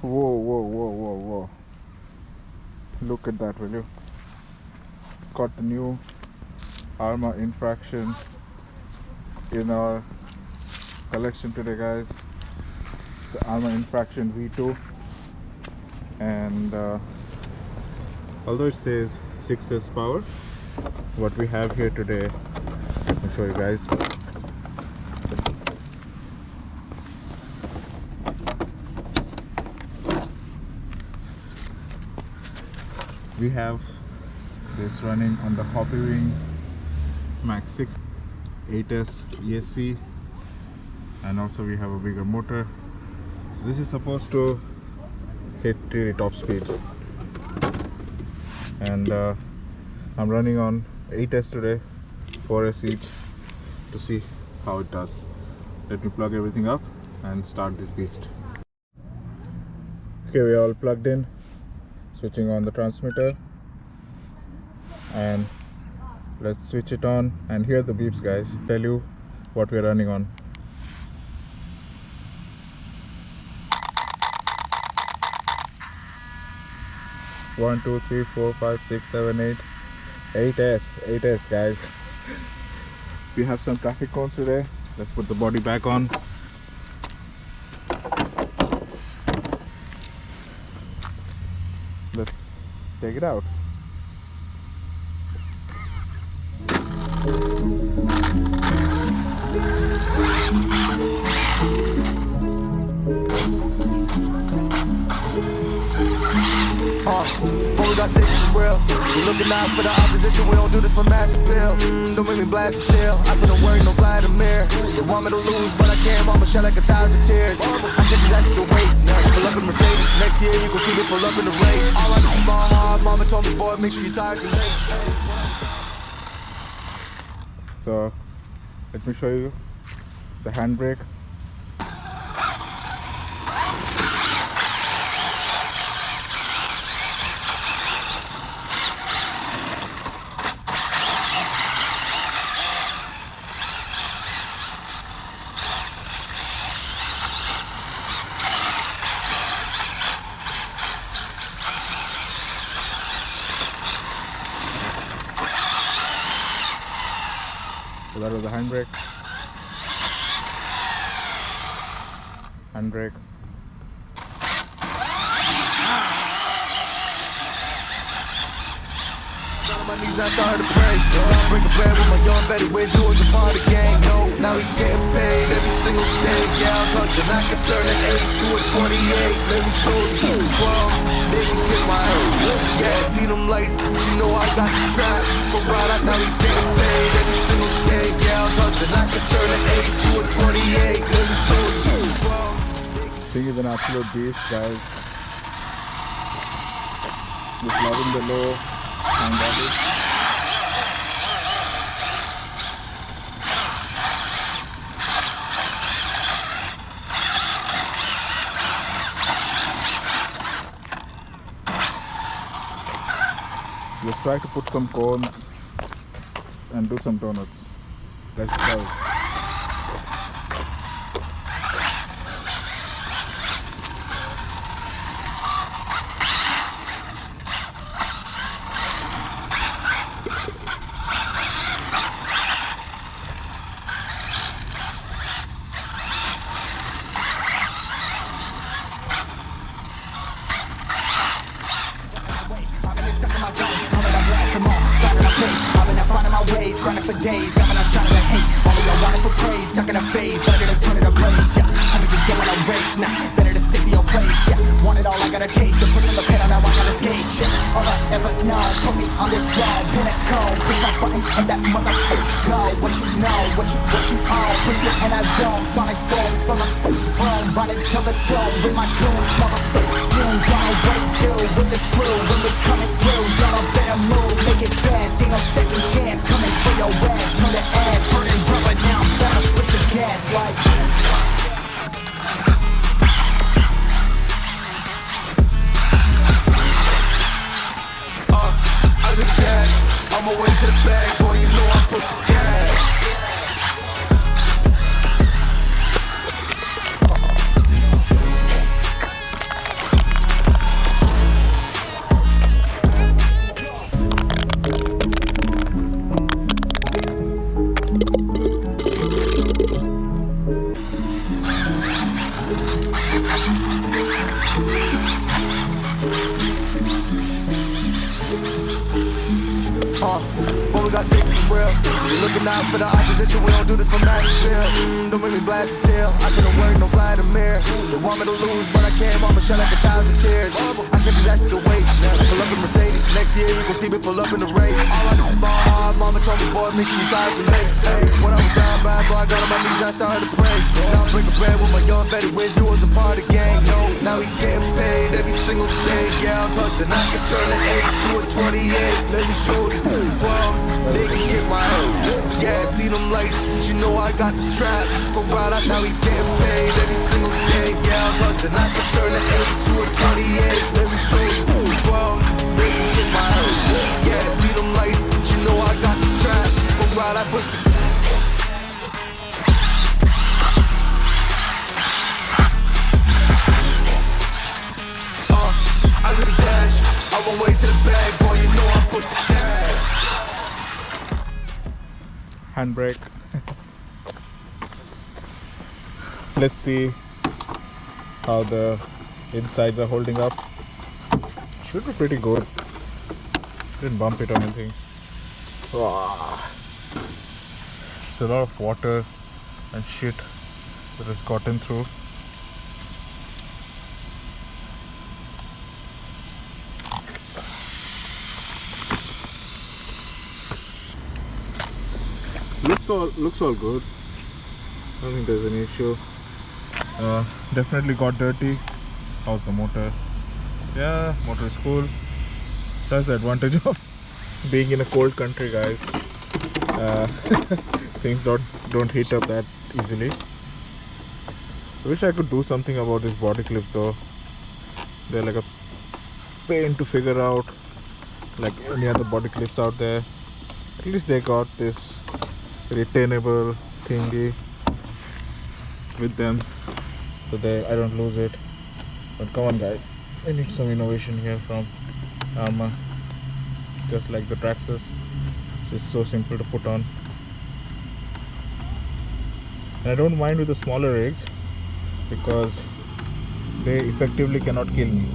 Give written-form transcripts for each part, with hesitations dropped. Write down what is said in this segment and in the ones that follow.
Whoa. Look at that, will you? It's got the new Arrma Infraction in our collection today, guys. It's the Arrma Infraction V2, and although it says 6S power, what we have here today, let me show you guys. We have this running on the Hobbywing Max 6 8S ESC, and also we have a bigger motor. So this is supposed to hit really top speeds, and I'm running on 8S today, 4S each, to see how it does. Let me plug everything up and start this beast. Okay, we are all plugged in. Switching on the transmitter, and let's switch it on and hear the beeps, guys. Tell you what we're running on. One, two, three, 4, 5, 6, 7, 8. 8S, guys. We have some traffic cones today. Let's put the body back on. Let's take it out. When we got sticks for real, we looking out for the opposition. We don't do this for mass appeal. Don't make me blast it still. I put in work, no Vladimir. They want me to lose, but I can't. Mama shed like 1,000 tears. I think that's the weights. Pull up in Mercedes. Next year you can see me pull up in the race. All I know, ball hard. Mama told me, boy, make sure you tired your legs. So let me show you the handbrake. So that was the handbrake. Handbrake. On my knees, I started to pray. Break a bread with my young Betty, where you was a part of the game. No, now he getting paid every single day. Yeah, I'm hustling, I can turn an 8 to a 28. Let me show you 12. They can get my own. Yeah, see them lights, you know I got the strap. For right out, now he getting paid every single day. Yeah, I'm hustling, I can turn an 8 to a 28. Let me show you 12. Thing is an absolute beast, guys. Just loving the low and body. Let's try to put some cones and do some donuts. Let's try. Grinding for days, I'm not trying to hate. Only I want it for praise, stuck in a phase, ready to turn it a blaze. Yeah, I'm gonna get when I race. Nah, better to stick to your place. Yeah, want it all, I gotta taste. You're pushing the pedal, now I gotta skate. Yeah, all I ever know, put me on this throne, pinnacle. Push my buttons and that motherfucker go. What you know, what you own. Push it in that zone, sonic booms from the boom. Running to the tune with my goons, motherfucker. Tunes on the way through with the crew. When we coming through, y'all better move, make it fast. Ain't no second chance coming for your ass. Turn the ass, burning rubber now. Better push the gas like. I just gas. I'm away to the bag, boy. You know I push the gas. But we got sticks for real. You're looking out for the opposition, we don't do this for mass appeal. Don't make me blast it still. I couldn't work no Vladimir. They want me to lose, but I can't. Mama shed like 1,000 tears. I can do that to wait. Pull up in Mercedes. Next year you can see me pull up in the race. All I do is ball hard. Mama told me, boy, make sure you tired for next. Hey, when I was down bad, boy, I got on my knees, I started to pray. Now I'm breaking bread with my young Betty Wiz. You was a part of the gang. No, now we getting paid every single day. Gals hustling. I can turn an 8 to a 28. Let me show you. 12, they can kiss my head. Yeah, see them lights, but you know I got the strap. Go right out, now we getting paid every single day. Gals hustling. I can turn an 8 to a 28. Let me show you. 12, they can kiss my head. Yeah, see them lights, but you know I got the strap. Go right out, push the I really dash. I won't wait to the bag, boy, you know I push the cash. Handbrake. Let's see how the insides are holding up. Should be pretty good. Didn't bump it or anything. Wow. It's a lot of water and shit that has gotten through. Looks all good. I don't think there's any issue. Definitely got dirty. How's the motor? Yeah, motor is cool. That's the advantage of being in a cold country, guys. Things don't heat up that easily. I wish I could do something about these body clips though. They're like a pain to figure out, like any other body clips out there. At least they got this retainable thingy with them so I don't lose it. But come on, guys, I need some innovation here from Arrma. Just like the Traxxas, it's so simple to put on, and I don't mind with the smaller rigs because they effectively cannot kill me.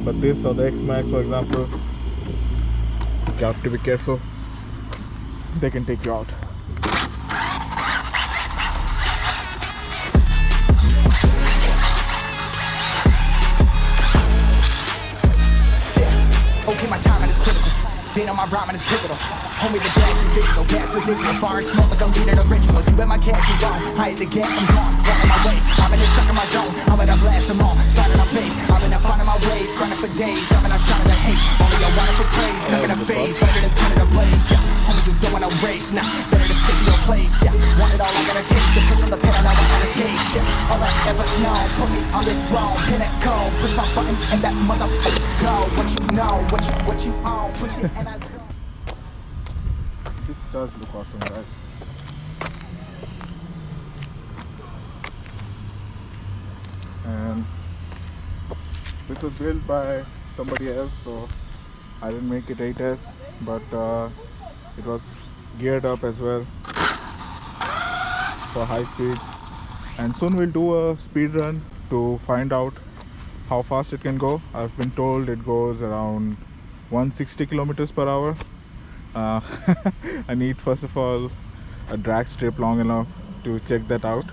But this or the X Max, for example, you have to be careful. They can take you out. Okay, my timing is critical. Then on my rhyming is pivotal. Homie, the dash is digital. Gas residual. Fire and smoke like I'm leading a ritual. You bet my cash is on. I hit the gas, I'm gone. Running my way. I'm in it, stuck in my zone. I'm in a blast them all. Sliding on fade. I'm in a finding my ways. Grinding for days. I'm in a shot of the hate. Only I want it for praise. Stuck in a phase. Better than turning a blaze. Yeah. Homie, you don't want to race. Nah. Better to stick to your place. Yeah. Want it all, I gotta taste. To push on the pedal, now I gotta skate. Yeah. All I ever know. Put me on this throne. Pinnacle. Push my buttons and that motherfucker go. What you know. What you own. Push it and I zone. This does look awesome, guys. And this was built by somebody else, so I didn't make it 8S, but it was geared up as well for high speed. And soon we'll do a speed run to find out how fast it can go. I've been told it goes around 160 kilometers per hour. I need, first of all, a drag strip long enough to check that out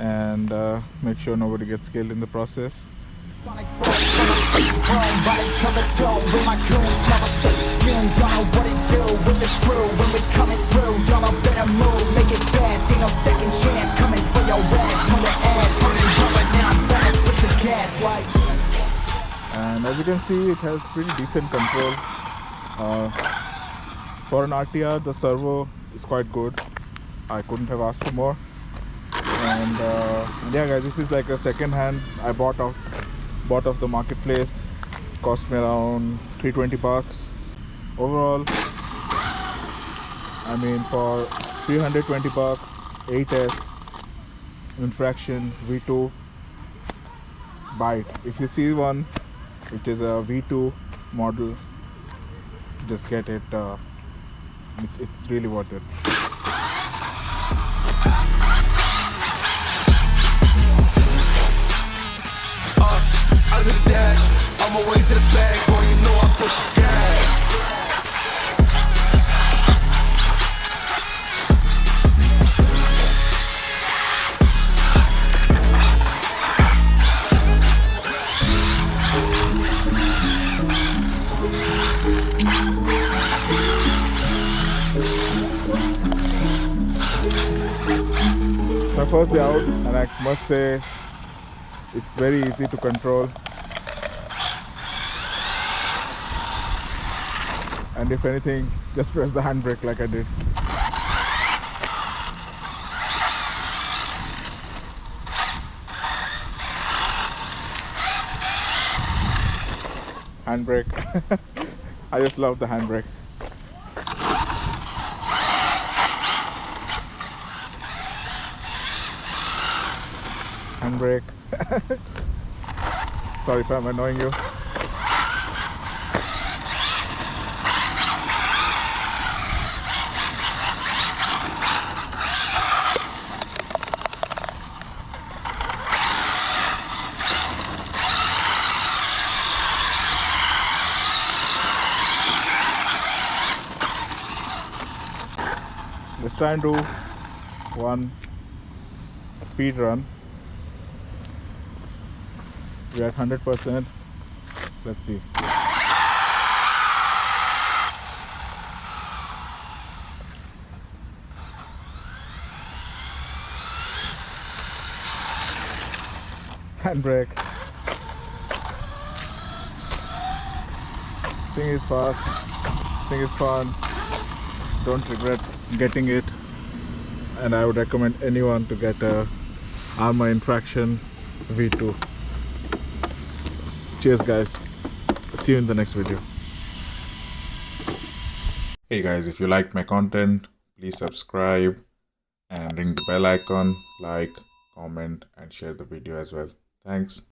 and make sure nobody gets killed in the process. Sonic boy, running to the toe with my goons, smell the fake fumes. Y'all know what it do with the crew when we coming through. Y'all know better move, make it fast, ain't no second chance. Coming for your ass, turn the ass, running rubber now. Better push the gas like. And as you can see, it has pretty decent control. For an RTR, the servo is quite good. I couldn't have asked for more. And yeah, guys, this is like a second hand I bought off the marketplace. Cost me around $320 overall. I mean, for $320, 8S Infraction V2, buy it. If you see one which is a V2 model, just get it. It's really worth it. on my way to the bag, boy, you know I push the gas. My first day out, and I must say it's very easy to control, and if anything, just press the handbrake like I did. Handbrake. I just love the handbrake. Handbrake. Sorry if I'm annoying you. Let's try and do one speed run. We're at 100%. Let's see. Handbrake. Thing is fast. Thing is fun. Don't regret getting it. And I would recommend anyone to get a Arrma Infraction V2. Cheers guys, see you in the next video. Hey guys, if you liked my content, please subscribe and ring the bell icon, like, comment and share the video as well. Thanks.